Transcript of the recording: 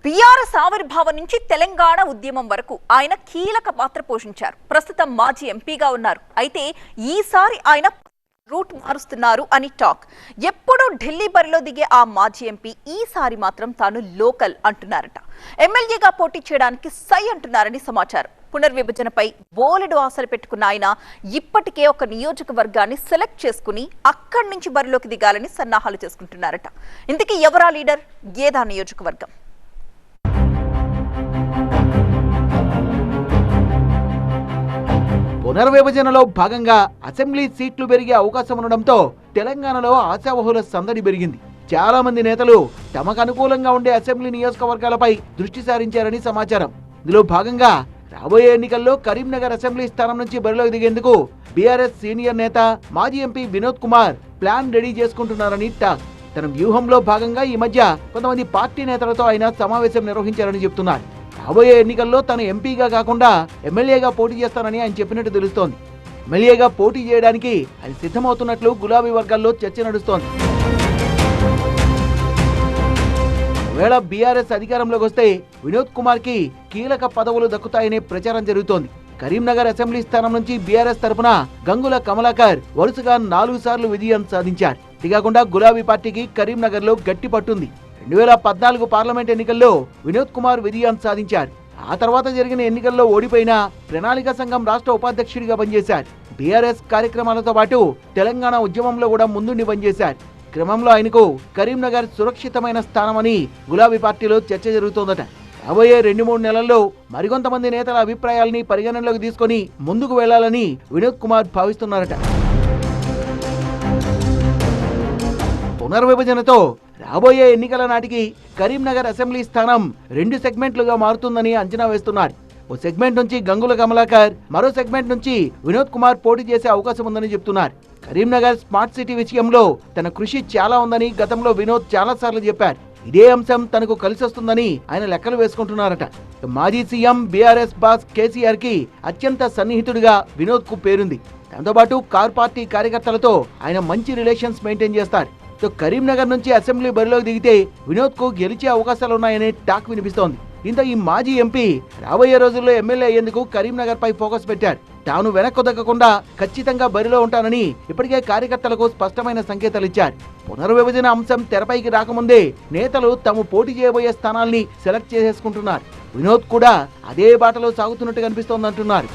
BRS ఆవిర్భావం నుంచి తెలంగాణ ఉద్యమం వరకు ఆయన కీలక పాత్ర పోషించారు. ప్రస్తుతం మాజీ ఎంపీగా ఉన్నారు. అయితే ఈసారి ఆయన రూట్ మారుస్తున్నారు అని టాక్. ఎప్పుడూ ఢిల్లీ బరిలో దిగే ఆ మాజీ ఎంపీ ఈసారి మాత్రం తాను లోకల్ అంటున్నారట. ఎమ్మెల్యేగా పోటీ చేయడానికి సై అంటున్నారని సమాచారం. పునర్విభజనపై బోలెడు ఆశలు పెట్టుకున్న ఆయన ఇప్పటికే ఒక నియోజకవర్గాన్ని సెలెక్ట్ చేసుకుని అక్కడి నుంచి బరిలోకి దిగాలని సన్నాహాలు చేసుకుంటున్నారట. ఇంతకీ ఎవరా లీడర్? ఏదా నియోజకవర్గం? పునర్విభజనలో భాగంగా అసెంబ్లీ సీట్లు పెరిగే అవకాశం ఉండడంతో తెలంగాణలో ఆశావహుల సందడి పెరిగింది. చాలా మంది నేతలు తమకు అనుకూలంగా ఉండే అసెంబ్లీ నియోజకవర్గాలపై దృష్టి సారించారని సమాచారం. ఇందులో భాగంగా రాబోయే ఎన్నికల్లో కరీంనగర్ అసెంబ్లీ స్థానం నుంచి బరిలోకి దిగేందుకు బీఆర్ఎస్ సీనియర్ నేత మాజీ MP Vinod Kumar plan ready చేసుకుంటున్నారని టాక్. తన వ్యూహంలో భాగంగా ఈ మధ్య కొంతమంది పార్టీ నేతలతో ఆయన సమావేశం నిర్వహించారని చెప్తున్నారు. రాబోయే ఎన్నికల్లో తను ఎంపీగా కాకుండా ఎమ్మెల్యేగా పోటీ చేస్తానని ఆయన చెప్పినట్టు తెలుస్తోంది. ఎమ్మెల్యేగా పోటీ చేయడానికి ఆయన సిద్ధమవుతున్నట్లు గులాబీ వర్గాల్లో చర్చ నడుస్తోంది. ఒకవేళ బీఆర్ఎస్ అధికారంలోకి వస్తే వినోద్ కుమార్ కి కీలక పదవులు దక్కుతాయనే ప్రచారం జరుగుతోంది. కరీంనగర్ అసెంబ్లీ స్థానం నుంచి బీఆర్ఎస్ తరపున గంగుల కమలాకర్ వరుసగా 4 సార్లు విజయం సాధించారు. ఇదికాకుండా గులాబీ పార్టీకి కరీంనగర్ లో గట్టి పట్టుంది. 2014 పార్లమెంట్ ఎన్నికల్లో వినోద్ కుమార్ విజయం సాధించారు. ఆ తర్వాత జరిగిన ఎన్నికల్లో ఓడిపోయిన ప్రణాళిక సంఘం రాష్ట్ర ఉపాధ్యక్షుడిగా పనిచేశారు. బీఆర్ఎస్ కార్యక్రమాలతో పాటు తెలంగాణ ఉద్యమంలో కూడా ముందుండి పనిచేశారు. క్రమంలో ఆయనకు కరీంనగర్ సురక్షితమైన స్థానమని గులాబీ పార్టీలో చర్చ జరుగుతోందట. రాబోయే 2-3 నెలల్లో మరికొంతమంది నేతల అభిప్రాయాల్ని పరిగణనలోకి తీసుకుని ముందుకు వెళ్లాలని వినోద్ కుమార్ భావిస్తున్నారట. పునర్విభజనతో రాబోయే ఎన్నికల నాటికి కరీంనగర్ అసెంబ్లీ స్థానం 2 సెగ్మెంట్లుగా మారుతుందని అంచనా వేస్తున్నారు. ఓ సెగ్మెంట్ నుంచి గంగుల కమలాకర్, మరో సెగ్మెంట్ నుంచి వినోద్ కుమార్ పోటీ చేసే అవకాశం ఉందని చెప్తున్నారు. కరీంనగర్ స్మార్ట్ సిటీ విషయంలో తన కృషి చాలా ఉందని గతంలో వినోద్ చాలా సార్లు చెప్పారు. ఇదే అంశం తనకు కలిసొస్తుందని ఆయన లెక్కలు వేసుకుంటున్నారట. మాజీ సీఎం బీఆర్ఎస్ బాస్ కేసీఆర్ కి అత్యంత సన్నిహితుడిగా వినోద్ కు పేరుంది. దాంతోపాటు కార్ పార్టీ కార్యకర్తలతో ఆయన మంచి రిలేషన్స్ మెయింటైన్ చేస్తారు. కరీంనగర్ నుంచి అసెంబ్లీ బరిలోకి దిగితే వినోద్ కు గెలిచే అవకాశాలున్నాయనే టాక్ వినిపిస్తోంది. దీంతో ఈ మాజీ ఎంపీ రాబోయే రోజుల్లో ఎమ్మెల్యే అయ్యేందుకు కరీంనగర్ పై ఫోకస్ పెట్టారు. తాను వెనక్కు దక్కకుండా ఖచ్చితంగా బరిలో ఉంటానని ఇప్పటికే కార్యకర్తలకు స్పష్టమైన సంకేతాలు ఇచ్చారు. పునర్విభజన అంశం తెరపైకి రాకముందే నేతలు తాము పోటీ చేయబోయే స్థానాల్ని సెలెక్ట్ చేసేసుకుంటున్నారు. వినోద్ కూడా అదే బాటలో సాగుతున్నట్టు కనిపిస్తోందంటున్నారు.